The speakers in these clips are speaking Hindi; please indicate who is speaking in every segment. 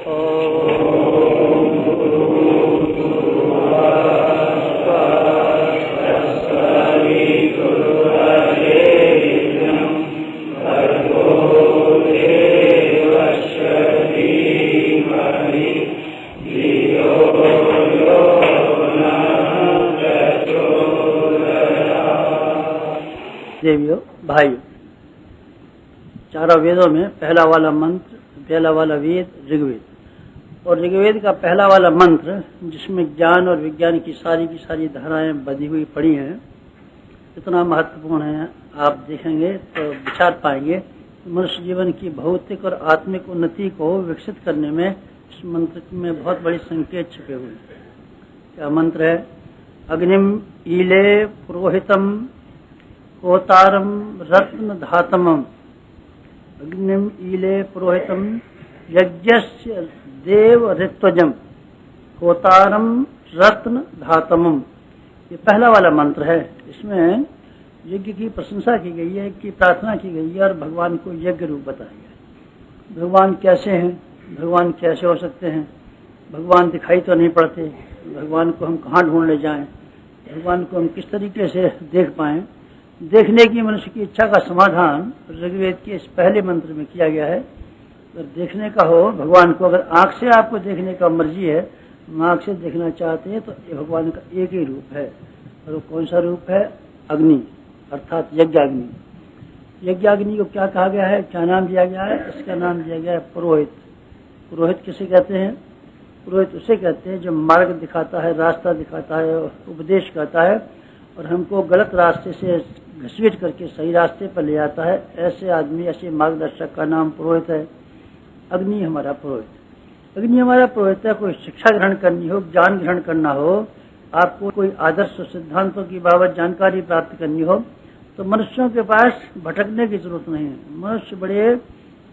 Speaker 1: देवियों भाइयों, चारों वेदों में पहला वाला मंत्र, पहला वाला वेद ऋग्वेद, और ऋग्वेद का पहला वाला मंत्र जिसमें ज्ञान और विज्ञान की सारी धाराएं बंधी हुई पड़ी हैं, इतना महत्वपूर्ण है। आप देखेंगे तो विचार पाएंगे मनुष्य जीवन की भौतिक और आत्मिक उन्नति को विकसित करने में इस मंत्र में बहुत बड़ी संकेत छिपे हुए हैं। क्या मंत्र है? अग्निम ईले पुरोहितम होतारम रत्न धातमम। अग्निम ईले पुरोहितम यज्ञस्य देव ऋत्वजम होतारम रत्न धातमम। ये पहला वाला मंत्र है। इसमें यज्ञ की प्रशंसा की गई है, की प्रार्थना की गई है और भगवान को यज्ञ रूप बताया गया। भगवान कैसे हैं, भगवान कैसे हो सकते हैं, भगवान दिखाई तो नहीं पड़ते, भगवान को हम कहाँ ढूंढ ले जाएं, भगवान को हम किस तरीके से देख पाएं। देखने की मनुष्य की इच्छा का समाधान ऋग्वेद के इस पहले मंत्र में किया गया है। अगर देखने का हो भगवान को, अगर आंख से आपको देखने का मर्जी है, आंख से देखना चाहते हैं, तो ये भगवान का एक ही रूप है। और वो कौन सा रूप है? अग्नि, अर्थात यज्ञाग्नि। यज्ञाग्नि को क्या कहा गया है, क्या नाम दिया गया है? इसका नाम दिया गया है पुरोहित। पुरोहित किसे कहते हैं? पुरोहित उसे कहते हैं जो मार्ग दिखाता है, रास्ता दिखाता है, उपदेश करता है और हमको गलत रास्ते से घसीट करके सही रास्ते पर ले आता है। ऐसे आदमी, ऐसे मार्गदर्शक का नाम पुरोहित है। अग्नि हमारा पुरोहित। अग्नि हमारा पुरोहित है। कोई शिक्षा ग्रहण करनी हो, ज्ञान ग्रहण करना हो, आपको कोई आदर्श सिद्धांतों की बाबत जानकारी प्राप्त करनी हो, तो मनुष्यों के पास भटकने की जरूरत नहीं है। मनुष्य बड़े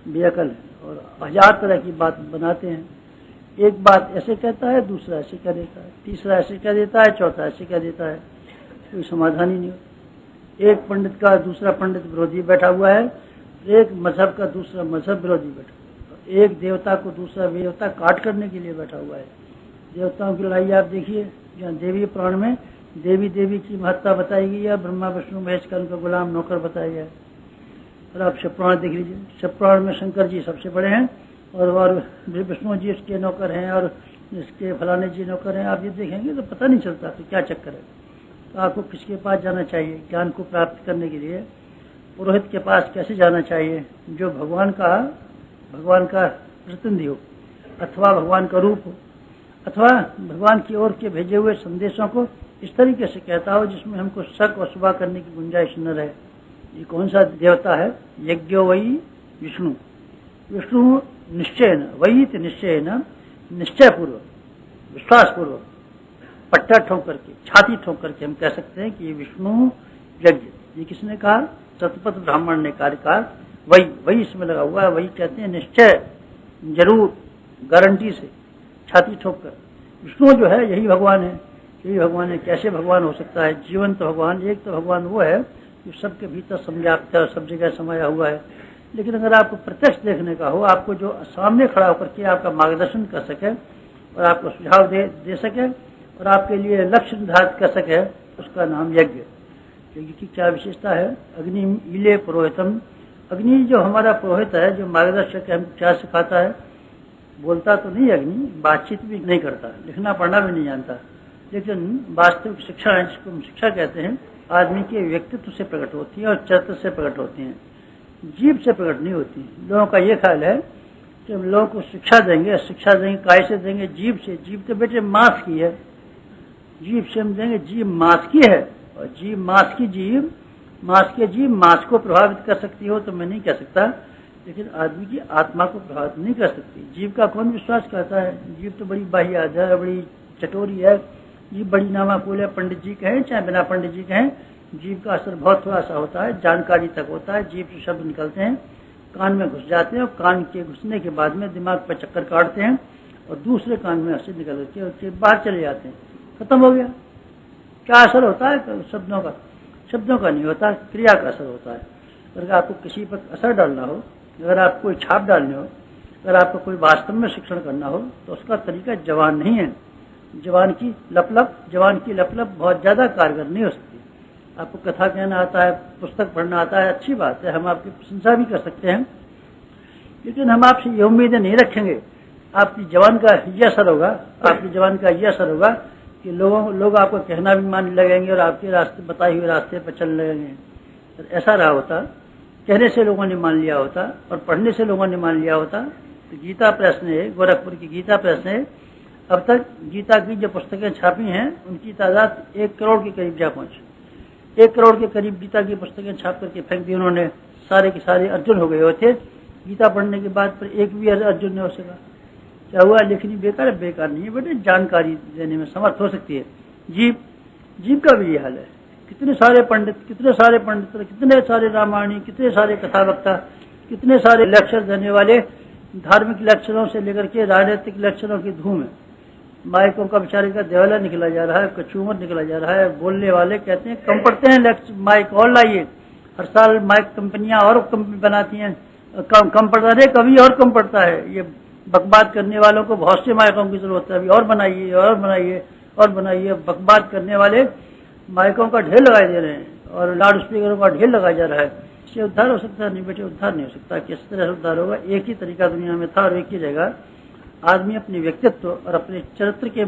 Speaker 1: बेअकल है और हजार तरह की बात बनाते हैं। एक बात ऐसे कहता है, दूसरा ऐसे कह देता है, तीसरा ऐसे कह देता है, चौथा ऐसे कह देता है। कोई समाधान ही नहीं होता। एक पंडित का दूसरा पंडित विरोधी बैठा हुआ है, एक मजहब का दूसरा मजहब विरोधी बैठा हुआ है, एक देवता को दूसरा देवता काट करने के लिए बैठा हुआ है। देवताओं की लड़ाई आप देखिए, जहाँ देवी पुराण में देवी देवी की महत्ता बताई गई है, ब्रह्मा विष्णु महेश का उनका गुलाम नौकर बताया गया है। और आप शिवपुराण देख लीजिए, शिवपुराण में शंकर जी सबसे बड़े हैं और विष्णु जी इसके नौकर हैं और इसके फलाने जी नौकर हैं। आप ये देखेंगे तो पता नहीं चलता तो क्या चक्कर है। तो आपको किसके पास जाना चाहिए ज्ञान को प्राप्त करने के लिए? पुरोहित के पास कैसे जाना चाहिए? जो भगवान का प्रतिनिधि हो, अथवा भगवान का रूप हो, अथवा भगवान की ओर के भेजे हुए संदेशों को इस तरीके से कहता हो जिसमें हमको शक और शुभा करने की गुंजाइश न रहे। ये कौन सा देवता है? यज्ञो वही विष्णु। विष्णु निश्चय न, वही निश्चय न, निश्चय पूर्वक, विश्वास पूर्वक, पट्टा ठोक करके, छाती ठोक करके हम कह सकते हैं कि ये विष्णु यज्ञ। ये किसने कहा? शतपथ ब्राह्मण ने कार्यकाल वही इसमें लगा हुआ है। वही कहते हैं निश्चय, जरूर, गारंटी से, छाती ठोक कर। विष्णु जो है यही भगवान है, यही भगवान है। कैसे भगवान हो सकता है? जीवन तो भगवान, एक तो भगवान वो है जो सबके भीतर समझाता है, सब जगह समाया हुआ है। लेकिन अगर आपको प्रत्यक्ष देखने का हो, आपको जो सामने खड़ा होकर के आपका मार्गदर्शन कर सके और आपको सुझाव दे सके और आपके लिए लक्ष्य निर्धारित कर सके, उसका नाम यज्ञ। यज्ञ की क्या विशेषता है? अग्नि ईले पुरोहितम। अग्नि जो हमारा पुरोहित है, जो मार्गदर्शक है, हमको क्या सिखाता है? बोलता तो नहीं अग्नि, बातचीत भी नहीं करता, लिखना पढ़ना भी नहीं जानता, लेकिन वास्तविक शिक्षा है, जिसको हम शिक्षा कहते हैं, आदमी के व्यक्तित्व से प्रकट होती है और चरित्र से प्रकट होती है, जीभ से प्रकट नहीं होती। लोगों का ये ख्याल है कि हम लोगों को शिक्षा देंगे काय से देंगे? जीभ से। जीभ तो बेटे मांस की है, जीभ से हम देंगे, जीभ मांस की है। और जीभ मांस की जीभ, मांस के जीभ मांस को प्रभावित कर सकती हो तो मैं नहीं कह सकता, लेकिन आदमी की आत्मा को प्रभावित नहीं कर सकती। जीव का कौन विश्वास करता है? जीव तो बड़ी बाह्याद है, बड़ी चटोरी है, जीव बड़ी नामाकुल है। पंडित जी कहें चाहे बिना पंडित जी कहें, जीव का असर बहुत थोड़ा सा होता है, जानकारी तक होता है। जीव से शब्द निकलते हैं, कान में घुस जाते हैं और कान के घुसने के बाद में दिमाग पर चक्कर काटते हैं और दूसरे कान में असर निकल के बाहर चले जाते हैं, खत्म हो गया। क्या असर होता है शब्दों का? शब्दों का नहीं होता, क्रिया का असर होता है। अगर आपको किसी पर असर डालना हो, अगर आपको कोई छाप डालनी हो, अगर आपको कोई वास्तव में शिक्षण करना हो तो उसका तरीका जवान नहीं है। जवान की लपलप बहुत ज़्यादा कारगर नहीं हो सकती। आपको कथा कहना आता है, पुस्तक पढ़ना आता है, अच्छी बात है, हम आपकी प्रशंसा भी कर सकते हैं, लेकिन हम आपसे ये उम्मीदें नहीं रखेंगे। आपकी जवान का ये असर होगा कि लोग आपको कहना भी मानने लगेंगे और आपके रास्ते बताए हुए रास्ते पर चलने लगेंगे। तो ऐसा रहा होता, कहने से लोगों ने मान लिया होता और पढ़ने से लोगों ने मान लिया होता। तो गीता प्रेस ने, गोरखपुर की गीता प्रेस ने अब तक गीता की जो पुस्तकें छापी हैं उनकी तादाद 1 करोड़ के करीब जा पहुंची। 1 करोड़ के करीब गीता की पुस्तकें छाप करके फेंक दी उन्होंने। सारे के सारे अर्जुन हो गए होते गीता पढ़ने के बाद, पर एक भी अर्जुन नहीं हो सका। क्या हुआ? लिखनी बेकार है? बेकार नहीं है बेटे, जानकारी देने में समर्थ हो सकती है। जीव का भी ये हाल है। कितने सारे पंडित, कितने सारे रामायणी, कितने सारे कथावक्ता, कितने सारे लेक्चर देने वाले, धार्मिक लेक्चरों से लेकर के राजनीतिक लेक्चरों की धूम है। माइकों का बेचारे का देवाला निकला जा रहा है, कचूमर निकला जा रहा है। बोलने वाले कहते हैं कम पड़ते हैं लेक्चर, माइक और लाइए। हर साल माइक कंपनियां और कंपनी बनाती हैं, कम पड़ता है, कभी और कम पड़ता है। ये बकबाद करने वालों को बहुत से माइकों की जरूरत है, अभी और बनाइए। बकबाद करने वाले माइकों का ढेर लगाए दे रहे हैं और लाउड स्पीकरों का ढेर लगाया जा रहा है। इससे उद्धार हो सकता है? नहीं बेटे, उद्धार नहीं हो सकता। किस तरह से उद्धार होगा? एक ही तरीका दुनिया में था और एक ही रहेगा। आदमी अपने व्यक्तित्व और अपने चरित्र के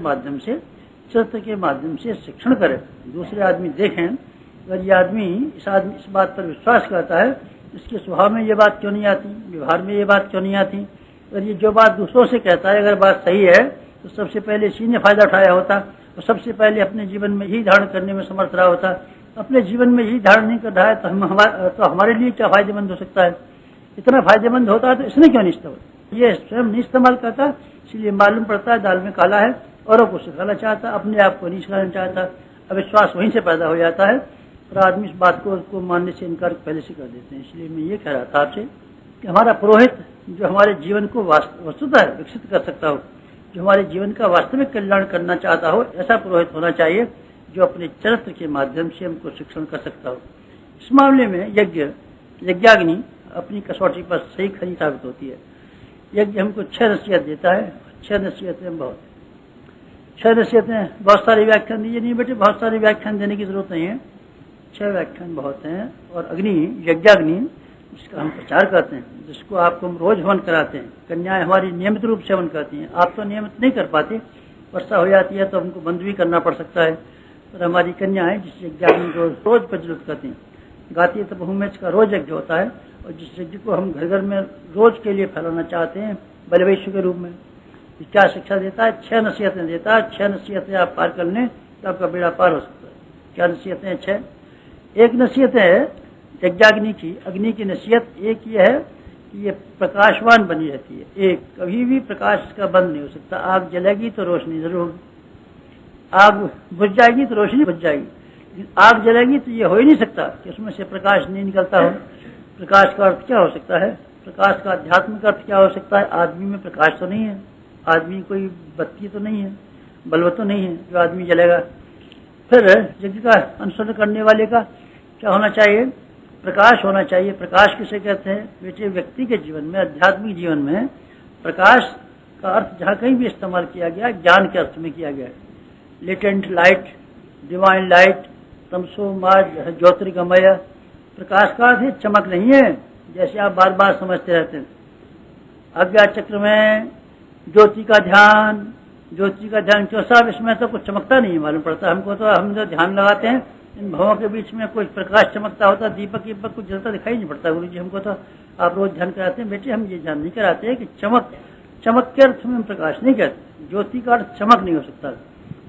Speaker 1: माध्यम से शिक्षण करे। दूसरे आदमी देखें, अगर ये आदमी इस बात पर विश्वास करता है, इसके स्वभाव में ये बात क्यों नहीं आती, व्यवहार में ये बात क्यों नहीं आती। अगर ये जो बात दूसरों से कहता है अगर बात सही है तो सबसे पहले इसी ने फायदा उठाया होता और सबसे पहले अपने जीवन में ही धारण करने में समर्थ रहा होता। अपने जीवन में ही धारण नहीं कर रहा है तो हमारे लिए क्या फायदेमंद हो सकता है? इतना फायदेमंद होता है तो इसने क्यों नहीं इस्तेमाल? ये स्वयं नहीं इस्तेमाल करता, इसलिए मालूम पड़ता है दाल में काला है, औरों को सिखाना चाहता, अपने आप को नहीं सिखाना चाहता। अविश्वास वहीं से पैदा हो जाता है और आदमी इस बात को मानने से इनकार पहले से कर देते हैं। इसलिए मैं ये कह रहा था आपसे कि हमारा पुरोहित जो हमारे जीवन को वस्तुतः विकसित कर सकता हो, जो हमारे जीवन का वास्तविक कल्याण करना चाहता हो, ऐसा पुरोहित होना चाहिए जो अपने चरित्र के माध्यम से हमको शिक्षण कर सकता हो। इस मामले में यज्ञाग्नि अपनी कसौटी पर सही खरी साबित होती है। यज्ञ हमको 6 नसीहत देता है। 6 नसीहतें बहुत सारे व्याख्यान दीजिए। नहीं बेटे, बहुत सारे व्याख्यान देने की जरूरत नहीं है, 6 व्याख्यान बहुत हैं। और यज्ञाग्नि जिसका हम प्रचार करते हैं, जिसको आपको हम रोज हवन कराते हैं, कन्याएं हमारी नियमित रूप से हवन करती हैं। आप तो नियमित नहीं कर पाते, वर्षा हो जाती है तो हमको बंद भी करना पड़ सकता है, और हमारी कन्याएं जिस यज्ञाग्नि को रोज प्रज्वलित करती हैं, गाती है तो बहुमेज का रोज यज्ञ होता है। और जिस यज्ञ को हम घर घर में रोज के लिए फैलाना चाहते हैं बलिवैश्य के रूप में, क्या शिक्षा देता है? 6 नसीहतें देता है। 6 नसीहतें आप पार कर लें तो आपका बेड़ा पार हो सकता है। क्या नसीहतें हैं? 6। एक नसीहत है यज्ञाग्नि की, अग्नि की नसीहत एक ये है कि ये प्रकाशवान बनी रहती है। एक कभी भी प्रकाश का बंद नहीं हो सकता। आग जलेगी तो रोशनी जरूर होगी, आग बुझ जाएगी तो रोशनी बुझ जाएगी। आग जलेगी तो ये हो ही नहीं सकता कि उसमें से प्रकाश नहीं निकलता हो। प्रकाश का अर्थ क्या हो सकता है? प्रकाश का आध्यात्मिक अर्थ क्या हो सकता है? आदमी में प्रकाश तो नहीं है, आदमी कोई बत्ती तो नहीं है, बल्ब तो नहीं है जो आदमी जलेगा। फिर यज्ञ का अनुसरण करने वाले का क्या होना चाहिए? प्रकाश होना चाहिए। प्रकाश किसे कहते हैं बेटे? व्यक्ति के जीवन में, आध्यात्मिक जीवन में प्रकाश का अर्थ जहाँ कहीं भी इस्तेमाल किया गया ज्ञान के अर्थ में किया गया है। लेटेंट लाइट, डिवाइन लाइट, तमसो मा ज्योतिर्गमय। प्रकाश का अर्थ है चमक नहीं है, जैसे आप बार बार समझते रहते हैं। अज्ञा चक्र में ज्योति का ध्यान क्यों साहब? इसमें तो कुछ चमकता नहीं मालूम पड़ता हमको। तो हम जो ध्यान लगाते हैं इन भवों के बीच में कोई प्रकाश चमकता होता, दीपक कुछ जलता दिखाई नहीं पड़ता। गुरु जी हमको तो आप रोज ध्यान कराते हैं। बेटे हम ये ध्यान नहीं कराते हैं कि चमक के अर्थ में हम प्रकाश नहीं कहते। ज्योति का अर्थ चमक नहीं हो सकता।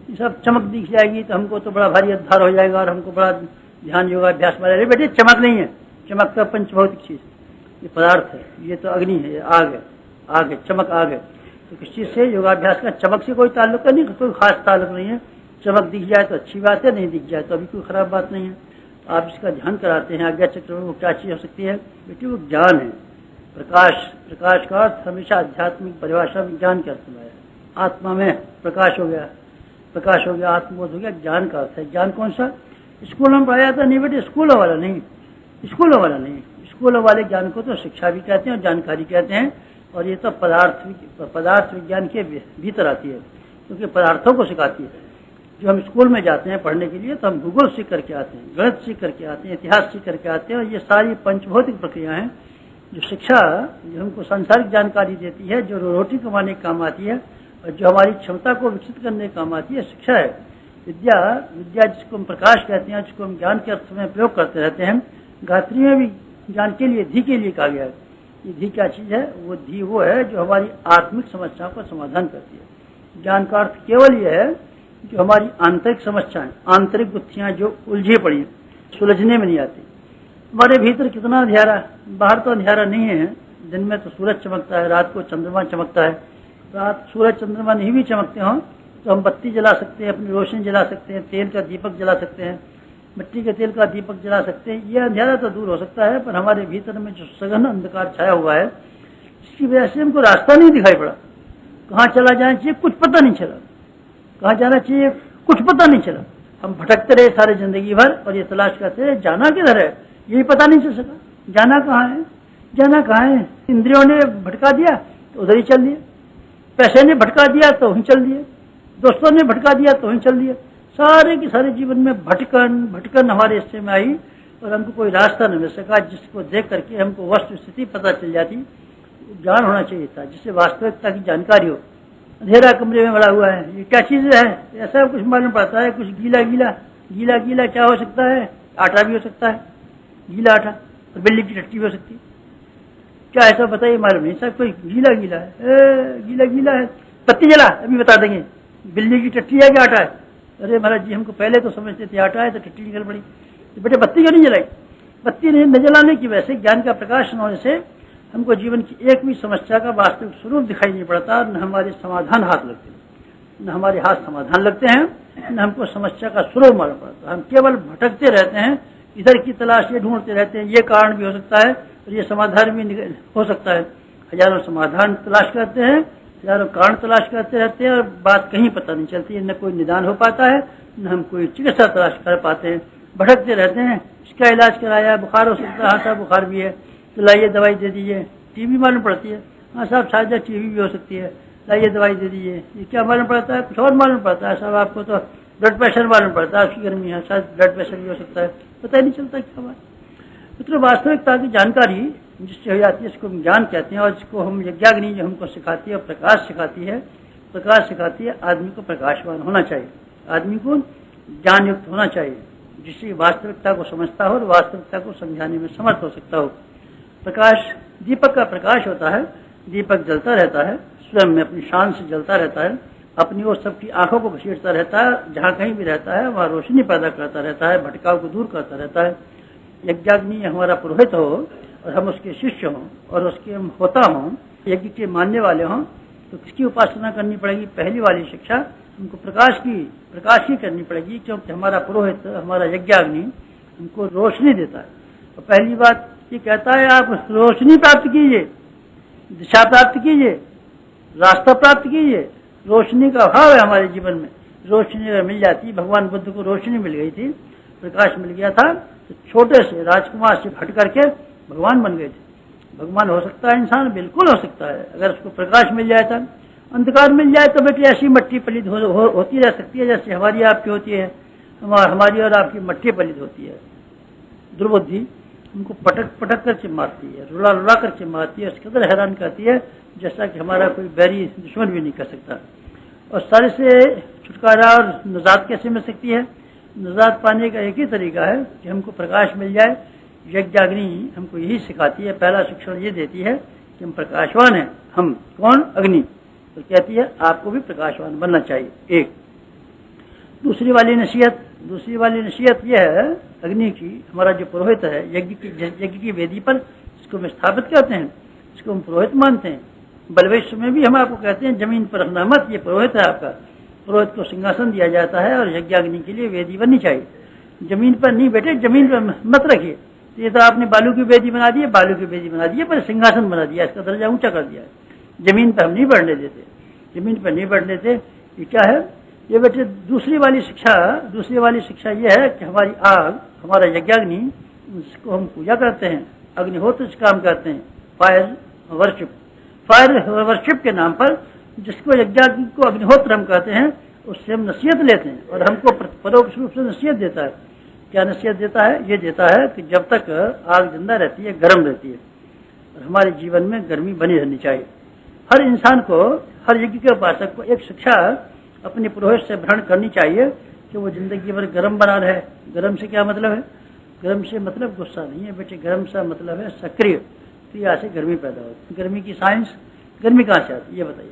Speaker 1: ये सब चमक दिख जाएगी तो हमको तो बड़ा भारी उद्धार हो जाएगा और हमको बड़ा ध्यान योगाभ्यास में। अरे बेटे चमक नहीं है, चमक तो पंचभौतिक चीज, ये पदार्थ है, ये तो अग्नि है, आग है, चमक आग है। तो किस चीज से? योगाभ्यास का चमक से कोई ताल्लुक नहीं, कोई खास ताल्लुक नहीं है। चमक दिख जाए तो अच्छी बात है, नहीं दिख जाए तो अभी कोई खराब बात नहीं है। आप इसका ध्यान कराते हैं। आज्ञा चक्र में वो क्या चीज हो सकती है बेटी? वो ज्ञान है। प्रकाश का अर्थ हमेशा आध्यात्मिक परिभाषा में ज्ञान के अर्थ में है। आत्मा में प्रकाश हो गया, आत्मबोध हो गया, ज्ञान का अर्थ है। ज्ञान कौन सा? स्कूल में पढ़ाया था? नहीं बेटे, स्कूलों वाला नहीं। स्कूलों वाले ज्ञान को तो शिक्षा भी कहते हैं और जानकारी कहते हैं। और ये तो पदार्थ विज्ञान के भीतर आती है, क्योंकि पदार्थों को सिखाती है। जो हम स्कूल में जाते हैं पढ़ने के लिए तो हम भूगोल सीख करके आते हैं, गणित सीख करके आते हैं, इतिहास सीख करके आते हैं, और ये सारी पंचभौतिक प्रक्रियाएं हैं जो शिक्षा जो हमको सांसारिक जानकारी देती है, जो रोटी कमाने के काम आती है और जो हमारी क्षमता को विकसित करने के काम आती है, शिक्षा है। विद्या जिसको हम प्रकाश कहते हैं, जिसको हम ज्ञान के अर्थ में प्रयोग करते रहते हैं। गायत्री में भी ज्ञान के लिए धी के लिए कहा गया है। ये धी क्या चीज है? वो धी वो है जो हमारी आत्मिक समस्याओं का समाधान करती है। ज्ञान का अर्थ केवल ये है जो हमारी आंतरिक समस्याएं, आंतरिक गुत्थियां जो उलझी पड़ी हैं, सुलझने में नहीं आती। हमारे भीतर कितना अंधेरा, बाहर तो अंधेरा नहीं है, दिन में तो सूरज चमकता है, रात को चंद्रमा चमकता है। रात सूरज चंद्रमा नहीं भी चमकते हों तो हम बत्ती जला सकते हैं, अपनी रोशनी जला सकते हैं, तेल का दीपक जला सकते हैं, मिट्टी के तेल का दीपक जला सकते हैं। यह अंधेरा तो दूर हो सकता है, पर हमारे भीतर में जो सघन अंधकार छाया हुआ है, इसकी वजह से हमको रास्ता नहीं दिखाई पड़ा। कहाँ चला जाना चाहिए कुछ पता नहीं चला, कहाँ जाना चाहिए कुछ पता नहीं चला। हम भटकते रहे सारे जिंदगी भर और ये तलाश करते रहे जाना किधर है, यही पता नहीं चल सका। जाना कहाँ है, जाना कहाँ है? इंद्रियों ने भटका दिया तो उधर ही चल दिए, पैसे ने भटका दिया तो वहीं चल दिए, दोस्तों ने भटका दिया तो वहीं चल दिए। सारे के सारे जीवन में भटकन हमारे हिस्से में आई और हमको कोई रास्ता न मिल सका जिसको देख करके हमको वस्तु स्थिति पता चल जाती। ज्ञान होना चाहिए था जिससे वास्तविकता की जानकारी हो। अंधेरा कमरे में बड़ा हुआ है, ये क्या चीज है? ऐसा कुछ मालूम पड़ता है, कुछ गीला गीला गीला गीला क्या हो सकता है? आटा भी हो सकता है, गीला आटा, और बिल्ली की टट्टी भी हो सकती है। क्या ऐसा बताइए, मालूम नहीं। सब कोई गीला गीला है, गीला गीला है। बत्ती जला, अभी बता देंगे बिल्ली की टट्टी है कि आटा है। अरे महाराज जी, हमको पहले तो समझते थे आटा है तो टट्टी निकल पड़ी। तो बेटे बत्ती क्यों नहीं जलाई? बत्ती नहीं न जलाने की वजह से, ज्ञान का प्रकाश न होने से हमको जीवन की एक भी समस्या का वास्तविक स्वरूप दिखाई नहीं पड़ता, न हमारे समाधान हाथ लगते, न हमारे हाथ समाधान लगते हैं, न हमको समस्या का स्वरूप मालूम पड़ता। हम केवल भटकते रहते हैं, इधर की तलाश ये ढूंढते रहते हैं, ये कारण भी हो सकता है और ये समाधान भी हो सकता है। हजारों समाधान तलाश करते हैं, हजारों कारण तलाश करते रहते हैं और बात कहीं पता नहीं चलती, न कोई निदान हो पाता है, न हम कोई चिकित्सा तलाश कर पाते हैं। भटकते रहते हैं, इसका इलाज कराया, बुखार हो सकता है, हाँ साहब बुखार भी है तो लाइए दवाई दे दीजिए। टीबी मालूम पड़ती है, हाँ साहब शायद टीबी भी हो सकती है, लाइए दवाई दे दीजिए। ये क्या मालूम पड़ता है? कुछ और मालूम पड़ता है साहब, आपको तो ब्लड प्रेशर मालूम पड़ता है, आपकी गर्मी है, शायद ब्लड प्रेशर भी हो सकता है, पता ही नहीं चलता क्या बात। मित्रों, वास्तविकता की जानकारी जिससे हो जाती है इसको हम ज्ञान कहते हैं, और जिसको हम यज्ञाग्नि जो हमको सिखाती है, प्रकाश सिखाती है। प्रकाश सिखाती है आदमी को प्रकाशवान होना चाहिए, आदमी को ज्ञान युक्त होना चाहिए, जिससे वास्तविकता को समझता हो और वास्तविकता को समझाने में समर्थ हो सकता हो। प्रकाश दीपक का प्रकाश होता है, दीपक जलता रहता है, स्वयं में अपनी शान से जलता रहता है, अपनी और सबकी आंखों को घसीटता रहता है, जहाँ कहीं भी रहता है वहाँ रोशनी पैदा करता रहता है, भटकाव को दूर करता रहता है। यज्ञाग्नि हमारा पुरोहित हो और हम उसके शिष्य हों और उसके हम होता हों, यज्ञ के मानने वाले हों, तो किसकी उपासना करनी पड़ेगी? पहली वाली शिक्षा हमको प्रकाश की करनी पड़ेगी, क्योंकि हमारा पुरोहित, हमारा यज्ञाग्नि हमको रोशनी देता है। और पहली बात ये कहता है आप रोशनी प्राप्त कीजिए, दिशा प्राप्त कीजिए, रास्ता प्राप्त कीजिए। रोशनी का अभाव है हमारे जीवन में, रोशनी अगर मिल जाती, भगवान बुद्ध को रोशनी मिल गई थी, प्रकाश मिल गया था, तो छोटे से राजकुमार से हट करके भगवान बन गए थे। भगवान हो सकता है इंसान, बिल्कुल हो सकता है, अगर उसको प्रकाश मिल जाए तब। अंधकार मिल जाए तो बेटी ऐसी मट्टी पलित होती रह सकती है जैसे हमारी आपकी होती है, हमारी और आपकी मट्टी पलित होती है। दुर्बुद्धि हमको पटक कर चिमारती है, रुला कर चिमारती है, उसके अंदर हैरान करती है जैसा कि हमारा कोई बैरी दुश्मन भी नहीं कर सकता। और सारे से छुटकारा और निजात कैसे मिल सकती है? निजात पाने का एक ही तरीका है कि हमको प्रकाश मिल जाए। यज्ञाग्नि हमको यही सिखाती है, पहला शिक्षण ये देती है कि हम प्रकाशवान हैं। हम कौन? अग्नि। तो कहती है आपको भी प्रकाशवान बनना चाहिए। एक दूसरी वाली नसीहत यह है अग्नि की, हमारा जो पुरोहित है यज्ञ की वेदी पर, इसको हम स्थापित करते हैं, इसको हम पुरोहित मानते हैं। बलवेश्वर में भी हम आपको कहते हैं जमीन पर रखना मत, ये पुरोहित है आपका। पुरोहित को सिंहासन दिया जाता है और यज्ञाग्नि के लिए वेदी बननी चाहिए। जमीन पर नहीं बेटे, जमीन पर मत रखिए। ये तो आपने बालू की वेदी बना दी है, बालू की वेदी बना दी है, पर सिंहासन बना दिया, इसका दर्जा ऊंचा कर दिया है। जमीन पर हम नहीं बढ़ने देते, जमीन पर नहीं बढ़ने देते। ये क्या है? ये बेटे दूसरी वाली शिक्षा ये है कि हमारी आग, हमारा यज्ञाग्नि, उसको हम पूजा करते हैं, अग्निहोत्र काम करते हैं, फायर वर्शिप। फायर वर्शिप के नाम पर, जिसको यज्ञ को अग्निहोत्र हम कहते हैं, उससे हम नसीहत लेते हैं और हमको परोक्ष रूप से नसीहत देता है। क्या नसीहत देता है? ये देता है कि जब तक आग जिंदा रहती है, गर्म रहती है, और हमारे जीवन में गर्मी बनी रहनी चाहिए। हर इंसान को, हर यज्ञ के उपासक को एक शिक्षा अपने पुरोहित से ग्रहण करनी चाहिए कि वो जिंदगी भर गर्म बना रहे। गर्म से क्या मतलब है? गर्म से मतलब गुस्सा नहीं है बेटे, गर्म से मतलब है सक्रिय क्रिया से गर्मी पैदा होती है। गर्मी की साइंस, गर्मी कहाँ से आती है ये बताइए?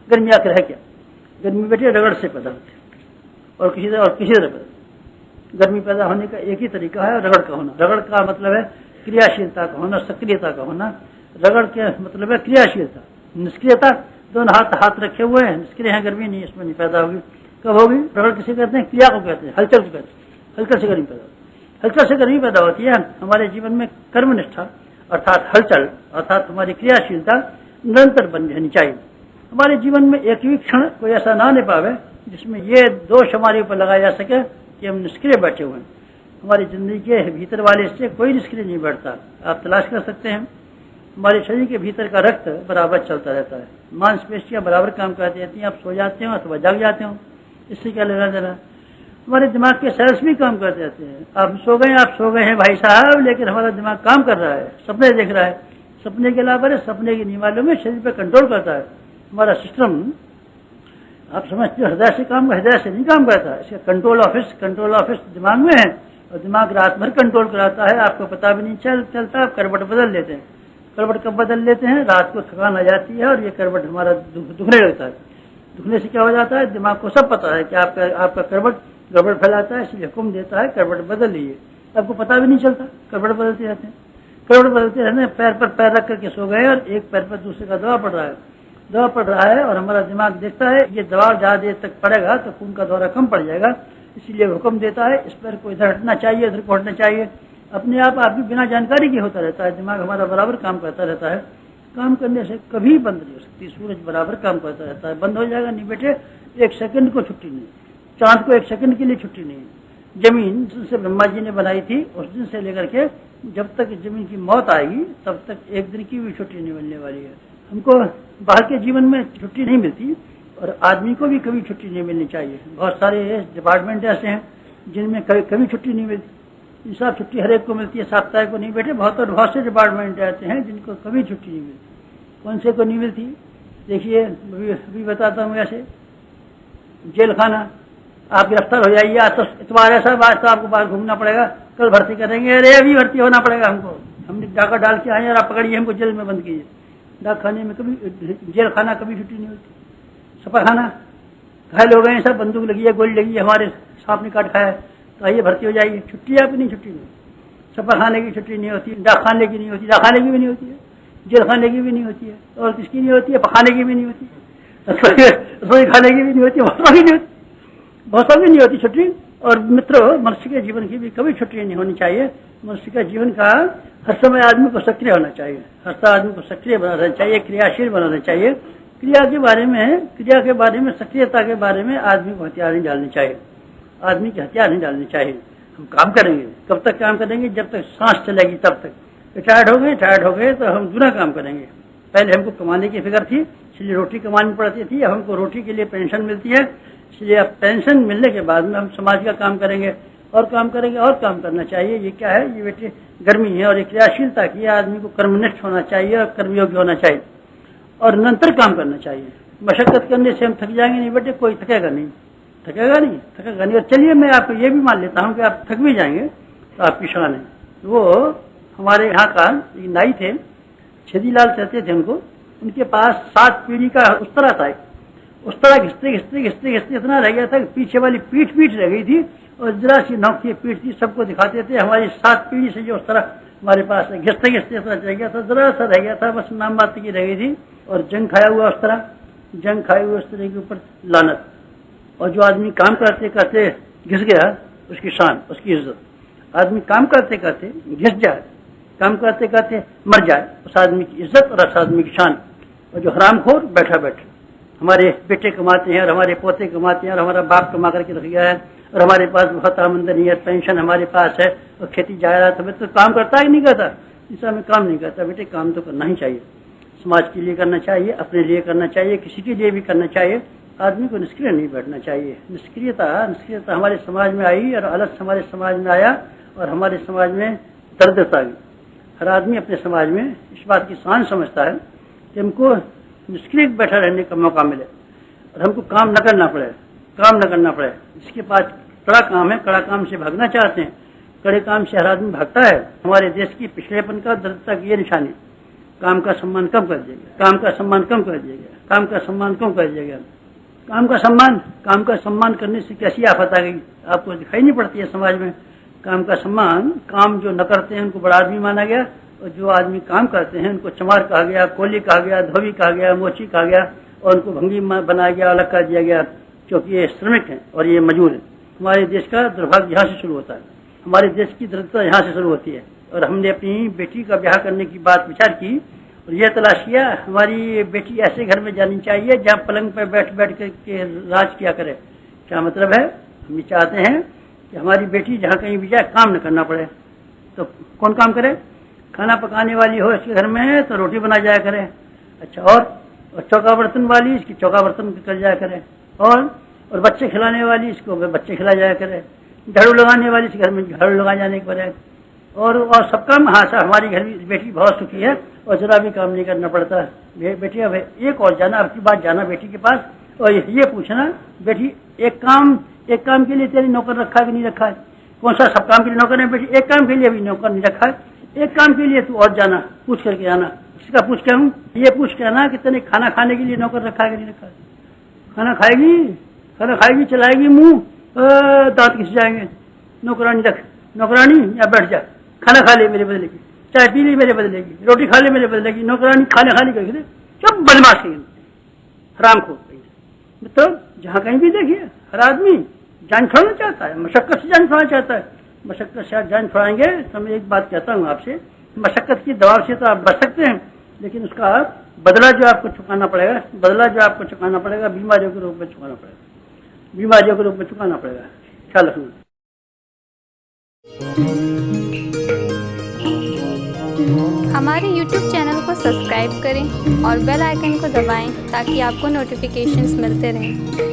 Speaker 1: गर्मी आकर है क्या? गर्मी बेटे रगड़ से पैदा होती है और किसी तरह पैदा। गर्मी पैदा होने का एक ही तरीका है, रगड़ का होना। रगड़ का मतलब है क्रियाशीलता का होना, सक्रियता का होना। रगड़ के मतलब है क्रियाशीलता। निष्क्रियता, दोनों हाथ रखे हुए हैं, निष्क्रिय है, गर्मी नहीं, इसमें नहीं पैदा होगी। कब होगी? रगड़ किसे कहते हैं? क्रिया को कहते हैं, हलचल को कहते हैं। हलचल से गर्मी पैदा होती है। हलचल से गर्मी पैदा होती है। हमारे जीवन में कर्मनिष्ठा अर्थात हलचल, अर्थात हमारी क्रियाशीलता निरंतर बनी रहनी चाहिए। हमारे जीवन में एक भी क्षण कोई ऐसा ना ले पावे जिसमें ये दोष हमारे ऊपर लगाया जा सके कि हम निष्क्रिय बैठे हुए हैं। हमारी जिंदगी के भीतर वाले से कोई निष्क्रिय नहीं बैठता। आप तलाश कर सकते हैं, हमारे शरीर के भीतर का रक्त बराबर चलता रहता है, मांसपेशियां बराबर काम करती रहती हैं। आप सो जाते हो अथवा जाग जाते हो, इससे क्या लेना देना? हमारे दिमाग के सेल्स भी काम करते रहते हैं। आप सो गए हैं भाई साहब, लेकिन हमारा दिमाग काम कर रहा है, सपने देख रहा है। सपने के अलावा सपने की नीवालों में शरीर पर कंट्रोल करता है। हमारा सिस्टम, आप समझते हो, हृदय से नहीं काम करता। इसका कंट्रोल ऑफिस दिमाग में है और दिमाग रात भर कंट्रोल कराता है। आपको पता भी नहीं चलता। आप करवट बदल लेते हैं। करवट कब बदल लेते हैं? रात को थकान आ जाती है और ये करवट हमारा दुखने लगता है। दुखने से क्या हो जाता है? दिमाग को सब पता है कि आपका करवट गड़बड़ फैलाता है, इसलिए हुक्म देता है करवट बदल लीजिए। आपको पता भी नहीं चलता, करवट बदलते रहते हैं। करवट बदलते रहते हैं, पैर पर पैर रख करके सो गए और एक पैर पर दूसरे का दबाव पड़ रहा है और हमारा दिमाग देखता है ये दबाव ज्यादा देर तक पड़ेगा तो खून का दौरा कम पड़ जाएगा, इसीलिए हुक्म देता है इस पैर को इधर हटना चाहिए, इधर को हटना चाहिए। अपने आप आपकी बिना जानकारी के होता रहता है। दिमाग हमारा बराबर काम करता रहता है। काम करने से कभी बंद नहीं हो सकती। सूरज बराबर काम करता रहता है। बंद हो जाएगा नहीं बेटे, एक सेकंड को छुट्टी नहीं। चांद को एक सेकंड के लिए छुट्टी नहीं। जमीन जिनसे ब्रह्मा जी ने बनाई थी, उस दिन से लेकर के जब तक जमीन की मौत आएगी तब तक एक दिन की भी छुट्टी नहीं मिलने वाली है। हमको बाहर के जीवन में छुट्टी नहीं मिलती और आदमी को भी कभी छुट्टी नहीं मिलनी चाहिए। बहुत सारे डिपार्टमेंट ऐसे हैं जिनमें कभी छुट्टी नहीं मिलती। सब छुट्टी हर एक को मिलती है, साप्ताहिक को नहीं बेटे। बहुत से डिपार्टमेंट ऐसे हैं जिनको कभी छुट्टी नहीं मिलती। कौन से को नहीं मिलती? देखिए अभी बताता हूँ। ऐसे जेल खाना, आप गिरफ्तार हो जाइए, आज तो इतवार है साहब, आज तो आपको बाहर घूमना पड़ेगा, कल भर्ती करेंगे। अरे अभी भर्ती होना पड़ेगा हमको, हमने डाका डाल के आए और आप पकड़िए हमको जेल में बंद कीजिए। डाक खाने में कभी, जेल खाना कभी छुट्टी नहीं होती। सपा खाना, घायल हो गए सब, बंदूक लगी है, गोली लगी है, हमारे सांप ने काट खाया, तो आइए भर्ती हो जाइए। छुट्टी आपकी नहीं, छुट्टी नहीं। सपा खाने की छुट्टी नहीं होती, डाक खाने की नहीं होती, डाक खाने की भी नहीं होती है, जेल खाने की भी नहीं होती है, और किसकी नहीं होती है? पखाने की भी नहीं होती, रसोई खाने की भी नहीं होती, बहुत सारी नहीं होती, बहुत सारी नहीं होती छुट्टी। और मित्रों, मनुष्य के जीवन की भी कभी छुट्टी नहीं होनी चाहिए। मनुष्य का जीवन का हर समय आदमी को सक्रिय होना चाहिए, हर समय आदमी को सक्रिय बनाना चाहिए, क्रियाशील बनाना चाहिए। क्रिया के बारे में, सक्रियता के बारे में आदमी को हथियार नहीं डालने चाहिए। आदमी के हथियार नहीं डालने चाहिए। हम काम करेंगे, कब तक काम करेंगे? जब तक सांस चलेगी तब तक। टायर्ड हो गए तो हम दूना काम करेंगे। पहले हमको कमाने की फिक्र थी, इसलिए रोटी कमानी पड़ती थी। अब हमको रोटी के लिए पेंशन मिलती है, इसलिए अब पेंशन मिलने के बाद में हम समाज का काम करेंगे और काम करना चाहिए। ये क्या है? ये बेटे गर्मी है और ये क्रियाशीलता की। आदमी को कर्मनिष्ठ होना चाहिए और कर्मयोग्य होना चाहिए और निरंतर काम करना चाहिए। मशक्कत करने से हम थक जाएंगे नहीं बेटे, कोई थकेगा नहीं। और चलिए मैं आपको ये भी मान लेता हूँ कि आप थक भी जाएंगे तो आपकी शान है। वो हमारे यहाँ का नाई थे, छेदीलाल कहते थे उनको। उनके पास 7 पीढ़ी का उस्तरा था। उस्तरा घिसते इतना रह गया था कि पीछे वाली पीठ रह गई थी और जरा सी नौक की पीठ थी। सबको दिखाते थे हमारी 7 पीढ़ी से जो उस्तरा हमारे पास है। घिसते इतना रह गया था, जरा सा रह गया था, बस नाम बात की रह गई थी। और जंग खाया हुआ उस्तरा के ऊपर लानत। और जो आदमी काम करते करते घिस गया, उसकी शान, उसकी इज्जत। आदमी काम करते करते घिस जाए, काम करते करते मर जाए, उस आदमी की इज्जत और उस आदमी की शान। और जो हरामखोर बैठा हमारे बेटे कमाते हैं और हमारे पोते कमाते हैं और हमारा बाप कमा करके रख गया है और हमारे पास बहुत आमदनी है, पेंशन हमारे पास है और खेती जा रहा है, तो काम करता ही नहीं करता। ऐसा में काम नहीं करता। बेटे काम तो करना ही चाहिए। समाज के लिए करना चाहिए, अपने लिए करना चाहिए, किसी के लिए भी करना चाहिए। आदमी को निष्क्रिय नहीं बैठना चाहिए। निष्क्रियता हमारे समाज में आई और अलग हमारे समाज में आया और हमारे समाज में दर्दता आ गई। हर आदमी अपने समाज में इस बात की शान समझता है कि हमको निष्क्रिय बैठा रहने का मौका मिले और हमको काम न करना पड़े। इसके पास कड़ा काम है, कड़ा काम से भागना चाहते हैं। कड़े काम से हर आदमी भागता है। हमारे देश की पिछड़ेपन का, दरिद्रता की ये निशानी। काम का सम्मान कम कर दिया, काम का सम्मान करने से कैसी आफत आ गई, आपको दिखाई नहीं पड़ती है समाज में। काम का सम्मान, काम जो न करते हैं उनको बड़ा आदमी माना गया और जो आदमी काम करते हैं उनको चमार कहा गया, कोली कहा गया, धोबी कहा गया, मोची कहा गया और उनको भंगी बनाया गया, अलग कर दिया गया, क्योंकि ये श्रमिक हैं और ये मजदूर हैं। हमारे देश का दुर्भाग्य यहाँ से शुरू होता है, हमारे देश की दरिद्रता यहाँ से शुरू होती है। और हमने अपनी बेटी का ब्याह करने की बात विचार की और यह तलाश किया हमारी बेटी ऐसे घर में जानी चाहिए जहाँ पलंग पर बैठ बैठ के राज किया करे। क्या मतलब है? हम ये चाहते हैं कि हमारी बेटी जहाँ कहीं भी जाए काम न करना पड़े। तो कौन काम करे? खाना पकाने वाली हो इसके घर में तो रोटी बना जाया करे। अच्छा, और चौका बर्तन वाली इसकी चौका बर्तन कर जाया करे। और बच्चे खिलाने वाली इसको बच्चे खिला जाया करे। झाड़ू लगाने वाली इस घर में झाड़ू लगा जाने के बजाय और सब काम। हाँ सर, हमारी घर की बेटी बहुत सुखी है और जरा भी काम नहीं करना पड़ता। बेटी अब एक और जाना, आपकी बात जाना बेटी के पास और ये पूछना, बेटी एक काम के लिए तेरी नौकर रखा कि नहीं रखा है? कौन सा सब काम के लिए नौकर है बेटी? एक काम के लिए भी नौकर नहीं रखा है। एक काम के लिए तू और जाना, पूछ करके आना। इसका पूछ के हूँ, ये पूछ के आना कि तेने खाना खाने के लिए नौकर रखा है कि नहीं रखा है? खाना खाएगी, चलाएगी मुंह, दांत घिस जाएंगे। नौकरानी रख, नौकरानी या बैठ जा, खाना खा ले मेरे बदले की, चाय पी ले मेरे बदले की, रोटी खा ले मेरे बदले की। नौकरानी खाने करके दे, सब बदमाश है, हराम को। तो जहाँ कहीं भी देखिए हर आदमी जान छोड़ना चाहता है, मशक्कत से जान छोड़ना चाहता है। मशक्कत से आप जान छोड़ाएंगे तो मैं एक बात कहता हूँ आपसे, मशक्कत की दबाव से तो आप बच सकते हैं, लेकिन उसका बदला जो आपको चुकाना पड़ेगा, बीमारियों के रूप में चुकाना पड़ेगा। ख्याल रखना।
Speaker 2: हमारे YouTube चैनल को सब्सक्राइब करें और बेल आइकन को दबाएं ताकि आपको नोटिफिकेशंस मिलते रहें।